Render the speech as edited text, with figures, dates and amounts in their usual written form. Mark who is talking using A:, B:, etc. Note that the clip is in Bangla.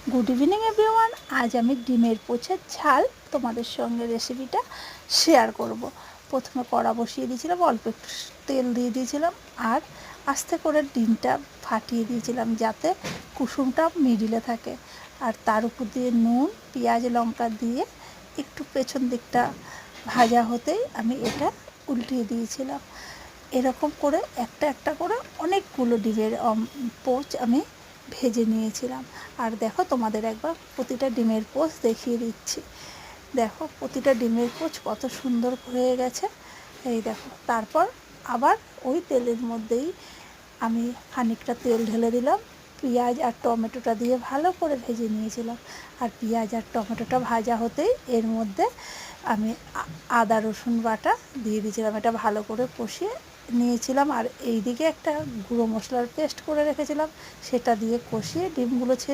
A: Good evening everyone. আজ আমি ডিমের পোচের ঝাল তোমাদের সঙ্গে রেসিপিটা শেয়ার করব। প্রথমে কড়া বসিয়ে দিয়েছিলাম, অল্প একটু তেল দিয়ে দিয়েছিলাম আর আস্তে করে ডিমটা ফাটিয়ে দিয়েছিলাম যাতে কুসুমটা মিডিলে থাকে। আর তার উপর দিয়ে নুন, পেঁয়াজ, লঙ্কা দিয়ে একটু পেছন দিকটা ভাজা হতেই আমি এটা উল্টিয়ে দিয়েছিলাম। এরকম করে একটা একটা করে অনেকগুলো ডিমের পোচ আমি ভেজে নিয়েছিলাম। আর দেখো, তোমাদের একবার প্রতিটা ডিমের পোচ দেখিয়ে দিচ্ছি। দেখো প্রতিটা ডিমের পোচ কত সুন্দর হয়ে গেছে। এই দেখো, তারপর আবার ওই তেলের মধ্যেই আমি খানিকটা তেল ঢেলে দিলাম, পেঁয়াজ আর টমেটোটা দিয়ে ভালো করে ভেজে নিয়েছিলাম। আর পেঁয়াজ আর টমেটোটা ভাজা হতেই এর মধ্যে আমি আদা রসুন বাটা দিয়ে দিয়েছিলাম, এটা ভালো করে কষিয়ে নিয়েছিলাম। আর এই দিকে একটা গুঁড়ো মশলার পেস্ট করে রেখেছিলাম, সেটা দিয়ে কষিয়ে ডিমগুলো ছেড়ে